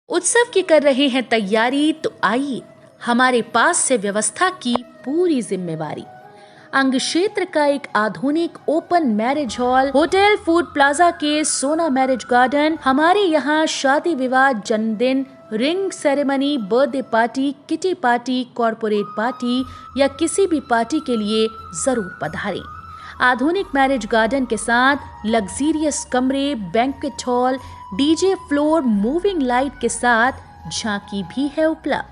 उत्सव की कर रहे हैं तैयारी, तो आइए हमारे पास से व्यवस्था की पूरी जिम्मेवारी। अंग क्षेत्र का एक आधुनिक open marriage hall hotel food plaza के सोना मैरिज गार्डन हमारे यहाँ शादी विवाह, जन्मदिन, ring ceremony, birthday party, kitty party, corporate party या किसी भी पार्टी के लिए जरूर पधारें। आधुनिक मैरिज गार्डन के साथ लग्जीरियस कमरे, banquet hall, DJ floor, moving light के साथ झांकी भी है उपलब्ध।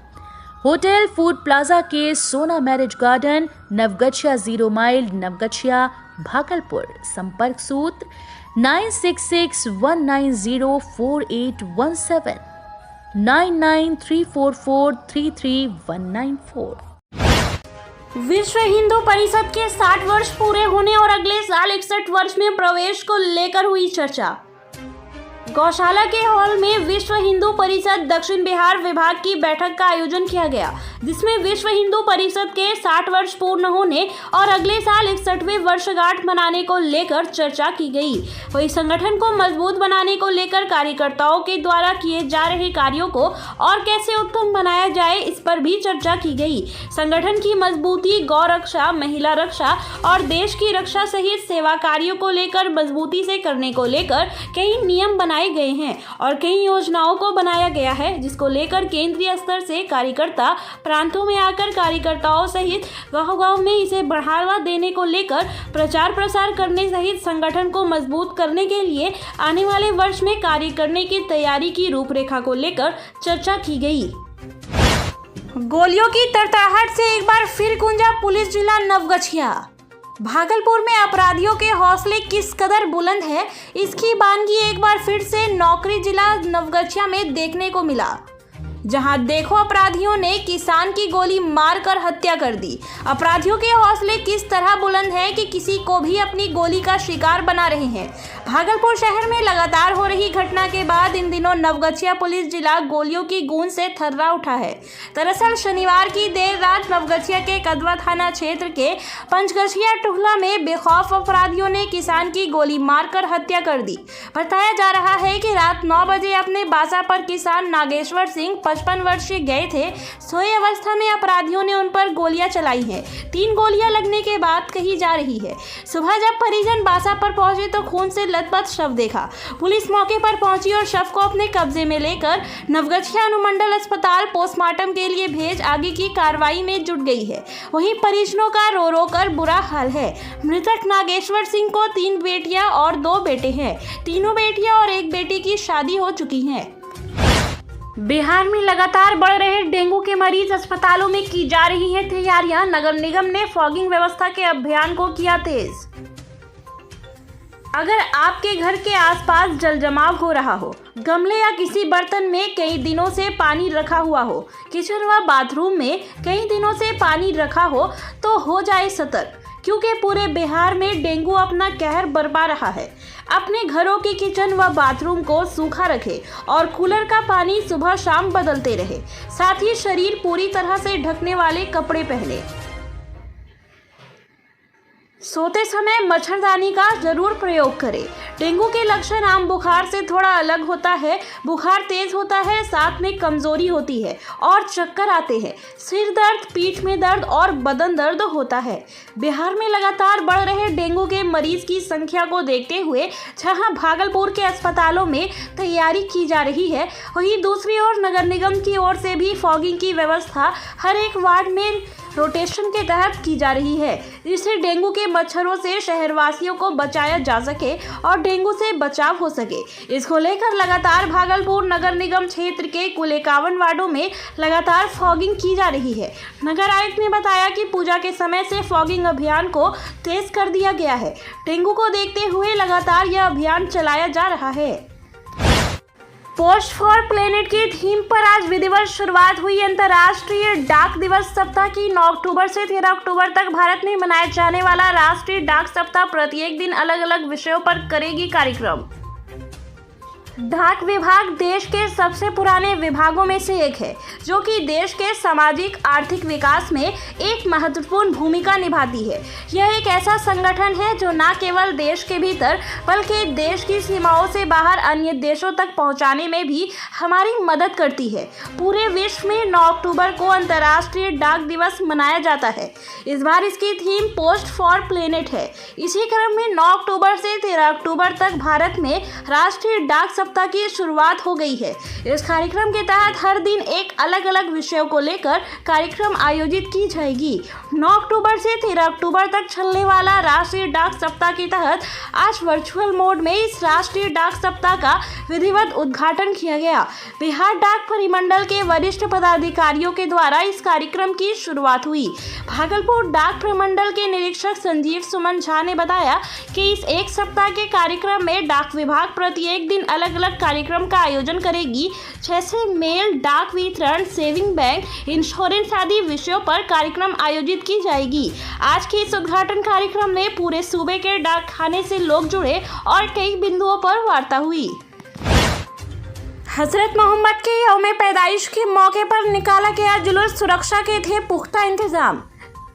होटल फूड प्लाजा के Sona marriage garden, Naugachia 0 mile, Naugachia, Bhagalpur. संपर्क सूत्र 9661904817, 9934433194। विश्व हिंदू परिषद के 60 वर्ष पूरे होने और अगले साल 61 वर्ष में प्रवेश को लेकर हुई चर्चा। गौशाला के हॉल में विश्व हिंदू परिषद दक्षिण बिहार विभाग की बैठक का आयोजन किया गया, जिसमें विश्व हिंदू परिषद के 60 वर्ष पूर्ण होने और अगले साल 61वें वर्षगांठ मनाने को लेकर चर्चा की गई। वही संगठन को मजबूत बनाने को लेकर कार्यकर्ताओं के द्वारा किए जा रहे कार्यों को और कैसे उत्तम बनाया जाए, इस पर भी चर्चा की गई। संगठन की मजबूती, गौ रक्षा, महिला रक्षा और देश की रक्षा सहित सेवा कार्यों को लेकर मजबूती से करने को लेकर कई नियम बनाए गए हैं और कई योजनाओं को बनाया गया है, जिसको लेकर केंद्रीय स्तर से कार्यकर्ता प्रांतों में आकर कार्यकर्ताओं सहित गांव-गांव में इसे बढ़ावा देने को लेकर प्रचार प्रसार करने सहित संगठन को मजबूत करने के लिए आने वाले वर्ष में कार्य करने की तैयारी की रूपरेखा को लेकर चर्चा की गई। गोलियों की तड़तड़ाहट से एक बार फिर गूंजा पुलिस जिला नवगछिया। भागलपुर में अपराधियों के हौसले किस कदर बुलंद है, इसकी बानगी एक बार फिर से नौकरी जिला नवगछिया में देखने को मिला, जहां देखो अपराधियों ने किसान की गोली मारकर हत्या कर दी। अपराधियों के हौसले किस तरह बुलंद हैं कि किसी को भी अपनी गोली का शिकार बना रहे हैं। भागलपुर शहर में लगातार हो रही घटना के बाद इन दिनों नवगछिया पुलिस जिला गोलियों की गूंज से थर्रा उठा है। दरअसल शनिवार की देर रात नवगछिया के कदवा थाना क्षेत्र के पंचगछिया टुहला में बेखौफ अपराधियों ने किसान की गोली मारकर हत्या कर दी। बताया जा रहा है कि रात 9 बजे अपने बासा पर किसान नागेश्वर सिंह 55 वर्षीय गए थे। सोए अवस्था में अपराधियों ने उन पर गोलियां चलाई हैं। 3 गोलियां लगने के बाद कही जा रही है। सुबह जब परिजन बासा पर पहुंचे तो खून से लथपथ शव देखा। पुलिस मौके पर पहुंची और शव को अपने कब्जे में लेकर नवगछिया अनुमंडल अस्पताल पोस्टमार्टम के लिए भेज आगे की कार्रवाई में जुट गई है। वहीं परिजनों का रो रो कर बुरा हाल है। मृतक नागेश्वर सिंह को 3 बेटियां और 2 बेटे हैं। तीनों बेटियां और एक बेटे की शादी हो चुकी है। बिहार में लगातार बढ़ रहे डेंगू के मरीज, अस्पतालों में की जा रही है तैयारियां। नगर निगम ने फॉगिंग व्यवस्था के अभियान को किया तेज। अगर आपके घर के आसपास जल जमाव हो रहा हो, गमले या किसी बर्तन में कई दिनों से पानी रखा हुआ हो, किचन व बाथरूम में कई दिनों से पानी रखा हो, तो हो जाए सतर्क, क्योंकि पूरे बिहार में डेंगू अपना कहर बरपा रहा है। अपने घरों के किचन व बाथरूम को सूखा रखें और कूलर का पानी सुबह शाम बदलते रहे। साथ ही शरीर पूरी तरह से ढकने वाले कपड़े पहने। सोते समय मच्छरदानी का जरूर प्रयोग करें। डेंगू के लक्षण आम बुखार से थोड़ा अलग होता है। बुखार तेज होता है, साथ में कमजोरी होती है और चक्कर आते हैं। सिर दर्द, पीठ में दर्द और बदन दर्द होता है। बिहार में लगातार बढ़ रहे डेंगू के मरीज की संख्या को देखते हुए जहां भागलपुर के अस्पतालों में तैयारी की जा रही है, वहीं दूसरी ओर नगर निगम की ओर से भी फॉगिंग की व्यवस्था हर एक वार्ड में रोटेशन के तहत की जा रही है, जिससे डेंगू के मच्छरों से शहरवासियों को बचाया जा सके और डेंगू से बचाव हो सके। इसको लेकर लगातार भागलपुर नगर निगम क्षेत्र के कुल 51 वार्डों में लगातार फॉगिंग की जा रही है। नगर आयुक्त ने बताया कि पूजा के समय से फॉगिंग अभियान को तेज कर दिया गया है। डेंगू को देखते हुए लगातार यह अभियान चलाया जा रहा है। पोस्ट फॉर प्लेनेट की थीम पर आज विधिवत शुरुआत हुई। अंतर्राष्ट्रीय डाक दिवस सप्ताह की 9 अक्टूबर से 13 अक्टूबर तक भारत में मनाया जाने वाला राष्ट्रीय डाक सप्ताह प्रत्येक दिन अलग अलग विषयों पर करेगी कार्यक्रम। डाक विभाग देश के सबसे पुराने विभागों में से एक है, जो कि देश के सामाजिक आर्थिक विकास में एक महत्वपूर्ण भूमिका निभाती है। यह एक ऐसा संगठन है जो न केवल देश के भीतर बल्कि देश की सीमाओं से बाहर अन्य देशों तक पहुंचाने में भी हमारी मदद करती है। पूरे विश्व में 9 अक्टूबर को अंतर्राष्ट्रीय डाक दिवस मनाया जाता है। इस बार इसकी थीम पोस्ट फॉर प्लेनेट है। इसी क्रम में 9 अक्टूबर से 13 अक्टूबर तक भारत में राष्ट्रीय डाक सप्ताह की शुरुआत हो गई है। इस कार्यक्रम के तहत हर दिन एक अलग अलग विषयों को लेकर कार्यक्रम आयोजित की जाएगी। 9 अक्टूबर से 13 अक्टूबर तक चलने वाला राष्ट्रीय डाक सप्ताह के तहत आज वर्चुअल मोड में इस राष्ट्रीय डाक सप्ताह का विधिवत उद्घाटन किया गया। बिहार डाक परिमंडल के वरिष्ठ पदाधिकारियों के द्वारा इस कार्यक्रम की शुरुआत हुई। भागलपुर डाक प्रमंडल के निरीक्षक संजीव सुमन झा ने बताया कि इस एक सप्ताह के कार्यक्रम में डाक विभाग प्रत्येक दिन अलग अलग कार्यक्रम का आयोजन करेगी, जैसे मेल, डाक वितरण, सेविंग बैंक, इंश्योरेंस आदि विषयों पर कार्यक्रम आयोजित की जाएगी। आज के इस उद्घाटन कार्यक्रम में पूरे सूबे के डाक खाने से लोग जुड़े और कई बिंदुओं पर वार्ता हुई। हजरत मोहम्मद के यौम पैदाइश के मौके पर निकाला गया जुलूस, सुरक्षा के थे पुख्ता इंतजाम।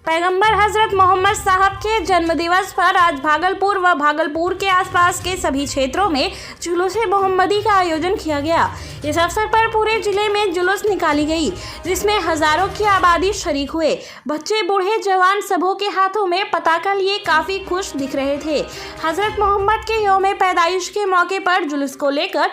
पैगंबर हजरत मोहम्मद साहब के जन्मदिवस पर आज भागलपुर व भागलपुर के आसपास के सभी क्षेत्रों में जुलूस मोहम्मदी का आयोजन किया गया। इस अवसर पर पूरे जिले में जुलूस निकाली गई, जिसमें हजारों की आबादी शरीक हुए। बच्चे, बूढ़े, जवान सबों के हाथों में पताका लिए काफी खुश दिख रहे थे। हजरत मोहम्मद के यौम पैदाइश के मौके पर जुलूस को लेकर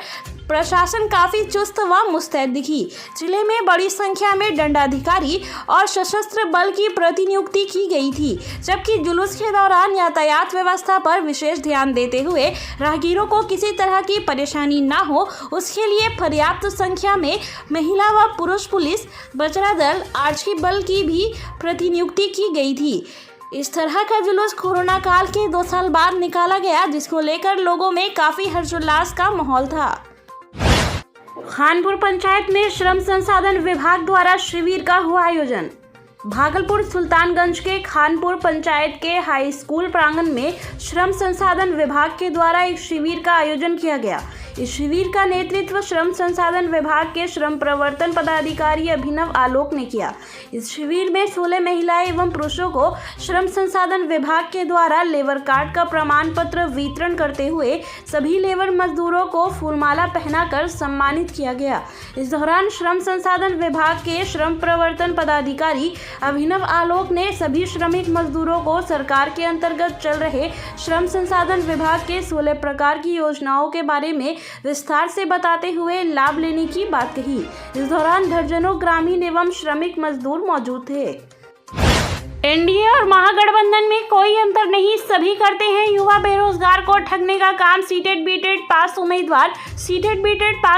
प्रशासन काफी चुस्त व मुस्तैद दिखी। जिले में बड़ी संख्या में दंडाधिकारी और सशस्त्र बल की प्रतिनियुक्ति की गई थी, जबकि जुलूस के दौरान यातायात व्यवस्था पर विशेष ध्यान देते हुए राहगीरों को किसी तरह की परेशानी न हो, उसके लिए पर्याप्त संख्या में महिला व पुरुष पुलिस, बजरा दल, आरक्षी बल की भी प्रतिनियुक्ति की गई थी। इस तरह का जुलूस कोरोना काल के 2 साल बाद निकाला गया, जिसको लेकर लोगों में काफी हर्षोल्लास का माहौल था। खानपुर पंचायत में श्रम संसाधन विभाग द्वारा शिविर का हुआ आयोजन। भागलपुर सुल्तानगंज के खानपुर पंचायत के हाई स्कूल प्रांगण में श्रम संसाधन विभाग के द्वारा एक शिविर का आयोजन किया गया। इस शिविर का नेतृत्व श्रम संसाधन विभाग के श्रम प्रवर्तन पदाधिकारी अभिनव आलोक ने किया। इस शिविर में 16 महिलाएं एवं पुरुषों को श्रम संसाधन विभाग के द्वारा लेबर कार्ड का प्रमाण पत्र वितरण करते हुए सभी लेबर मजदूरों को फूलमाला पहनाकर सम्मानित किया गया। इस दौरान श्रम संसाधन विभाग के श्रम प्रवर्तन पदाधिकारी अभिनव आलोक ने सभी श्रमिक मजदूरों को सरकार के अंतर्गत चल रहे श्रम संसाधन विभाग के 16 प्रकार की योजनाओं के बारे में विस्तार से बताते हुए लाभ लेने की बात कही। इस दौरान दर्जनों ग्रामीण एवं श्रमिक मजदूर मौजूद थे। एनडीए और महागठबंधन में कोई अंतर नहीं, सभी करते हैं युवा बेरोजगार को ठगने का काम। सीटेट बीटेट पास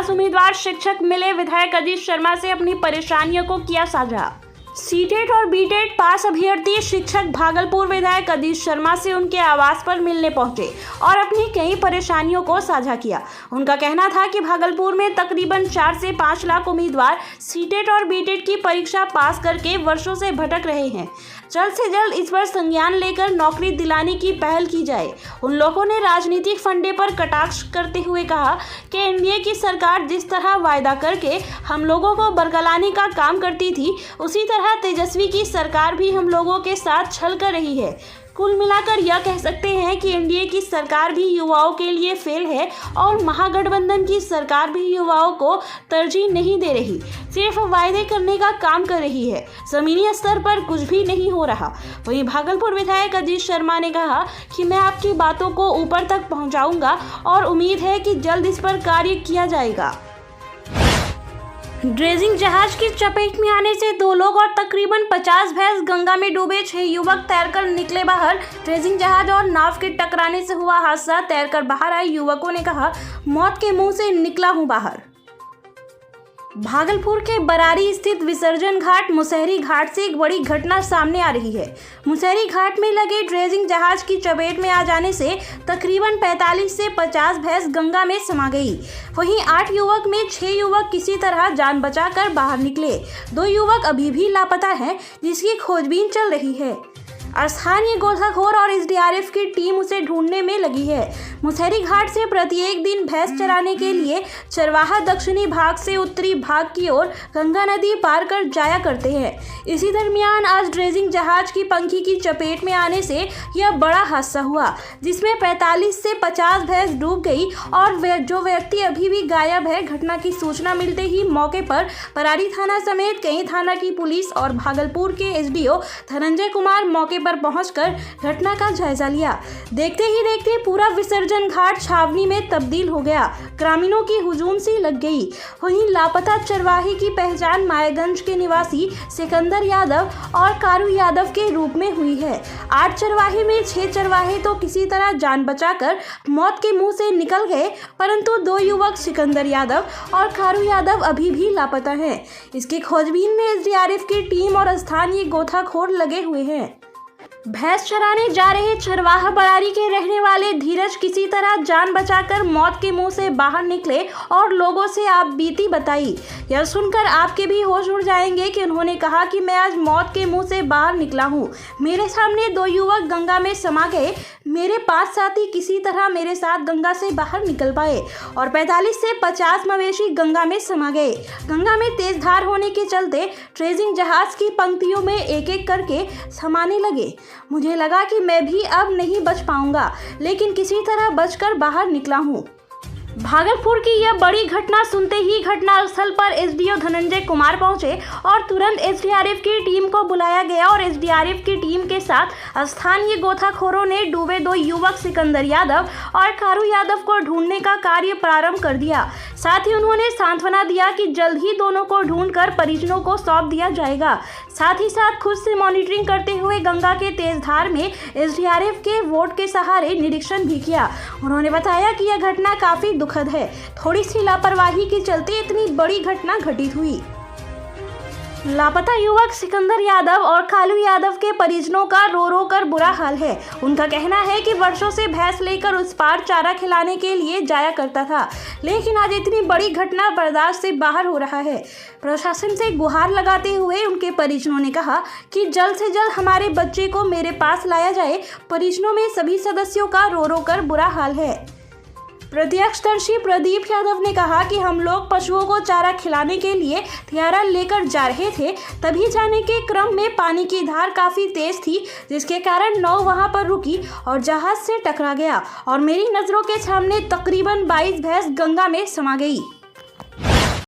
उम्मीदवार शिक्षक मिले, विधायक अजीत शर्मा से अपनी परेशानियों को किया साझा। सीटेट और बीटेट पास अभ्यर्थी शिक्षक भागलपुर विधायक अजीत शर्मा से उनके आवास पर मिलने पहुंचे और अपनी कई परेशानियों को साझा किया। उनका कहना था कि भागलपुर में तकरीबन 4 से 5 लाख उम्मीदवार सीटेट और बीटेट की परीक्षा पास करके वर्षों से भटक रहे हैं। जल्द से जल्द इस पर संज्ञान लेकर नौकरी दिलाने की पहल की जाए। उन लोगों ने राजनीतिक फंडे पर कटाक्ष करते हुए कहा कि एनडीए की सरकार जिस तरह वायदा करके हम लोगों को बरगलाने का काम करती थी, उसी तरह तेजस्वी की सरकार भी हम लोगों के साथ छल कर रही है। कुल मिलाकर यह कह सकते हैं कि एनडीए की सरकार भी युवाओं के लिए फेल है और महागठबंधन की सरकार भी युवाओं को तरजीह नहीं दे रही, सिर्फ वायदे करने का काम कर रही है। जमीनी स्तर पर कुछ भी नहीं हो रहा। वहीं भागलपुर विधायक अजीत शर्मा ने कहा कि मैं आपकी बातों को ऊपर तक पहुंचाऊंगा और उम्मीद है कि जल्द इस पर कार्य किया जाएगा। ड्रेजिंग जहाज की चपेट में आने से 2 लोग और तकरीबन 50 भैंस गंगा में डूबे। 6 युवक तैरकर निकले बाहर। ड्रेजिंग जहाज और नाव के टकराने से हुआ हादसा। तैरकर बाहर आए युवकों ने कहा, मौत के मुंह से निकला हूं बाहर। भागलपुर के बरारी स्थित विसर्जन घाट मुसहरी घाट से एक बड़ी घटना सामने आ रही है। मुसहरी घाट में लगे ड्रेजिंग जहाज की चपेट में आ जाने से तकरीबन 45 से 50 भैंस गंगा में समा गई। वहीं 8 युवक में 6 युवक किसी तरह जान बचाकर बाहर निकले। 2 युवक अभी भी लापता हैं, जिसकी खोजबीन चल रही है। स्थानीय गोताखोर और एसडीआरएफ की टीम उसे ढूंढने में लगी है। मुसहरी घाट से प्रत्येक दिन भैंस चराने के लिए चरवाहा दक्षिणी भाग से उत्तरी भाग की ओर गंगा नदी पार कर जाया करते हैं। इसी दरमियान आज ड्रेजिंग जहाज की पंखी की चपेट में आने से यह बड़ा हादसा हुआ, जिसमें 45 से 50 भैंस डूब गई और जो व्यक्ति अभी भी गायब है। घटना की सूचना मिलते ही मौके पर परारी थाना समेत कई थाना की पुलिस और भागलपुर के एसडीओ धनंजय कुमार मौके पर पहुंचकर घटना का जायजा लिया। देखते ही देखते पूरा विसर्जन घाट छावनी में तब्दील हो गया। ग्रामीणों की हुजूम सी लग गई। वहीं लापता चरवाहे की पहचान मायागंज के निवासी सिकंदर यादव और कारू यादव के रूप में हुई है। 8 चरवाहे में 6 चरवाहे तो किसी तरह जान बचाकर मौत के मुंह से निकल गए, परंतु 2 युवक सिकंदर यादव और कारू यादव अभी भी लापता हैं। इसकी खोजबीन में एसडीआरएफ की टीम और स्थानीय गोताखोर लगे हुए हैं। भैंस चराने जा रहे चरवाहा बरारी के रहने वाले धीरज किसी तरह जान बचाकर मौत के मुंह से बाहर निकले और लोगों से आप बीती बताई। यह सुनकर आपके भी होश उड़ जाएंगे कि उन्होंने कहा कि मैं आज मौत के मुंह से बाहर निकला हूं। मेरे सामने 2 युवक गंगा में समा गए। मेरे 5 साथी किसी तरह मेरे साथ गंगा से बाहर निकल पाए और 45 से 50 मवेशी गंगा में समा गए। गंगा में तेज धार होने के चलते ट्रेजिंग जहाज की पंक्तियों में एक एक करके समाने लगे। मुझे लगा कि मैं भी अब नहीं बच पाऊंगा, लेकिन किसी तरह बचकर बाहर निकला हूं। भागलपुर की यह बड़ी घटना सुनते ही घटनास्थल पर एसडीओ धनंजय कुमार पहुंचे और तुरंत एसडीआरएफ की टीम को बुलाया गया और एसडीआरएफ की टीम के साथ स्थानीय गोताखोरों ने डूबे 2 युवक सिकंदर यादव और कारू यादव को ढूंढने का कार्य प्रारंभ कर दिया। साथ ही उन्होंने सांत्वना दिया कि जल्द ही दोनों को ढूंढकर परिजनों को सौंप दिया जाएगा। साथ ही साथ खुद से मॉनिटरिंग करते हुए गंगा के तेज धार में एसडीआरएफ के वोट के सहारे निरीक्षण भी किया। उन्होंने बताया कि यह घटना काफी दुखद है। थोड़ी सी लापरवाही के चलते इतनी बड़ी घटना घटित हुई। लापता युवक सिकंदर यादव और कालू यादव के परिजनों का रो रो कर बुरा हाल है। उनका कहना है कि वर्षों से भैंस लेकर उस पार चारा खिलाने के लिए जाया करता था, लेकिन आज इतनी बड़ी घटना बर्दाश्त से बाहर हो रहा है। प्रशासन से गुहार लगाते हुए उनके परिजनों ने कहा कि जल्द से जल्द हमारे बच्चे को मेरे पास लाया जाए। परिजनों में सभी सदस्यों का रो रो कर बुरा हाल है। प्रत्यक्षदर्शी प्रदीप यादव ने कहा कि हम लोग पशुओं को चारा खिलाने के लिए थियारा लेकर जा रहे थे। तभी जाने के क्रम में पानी की धार काफ़ी तेज थी, जिसके कारण नाव वहां पर रुकी और जहाज से टकरा गया और मेरी नज़रों के सामने तकरीबन 22 भैंस गंगा में समा गई।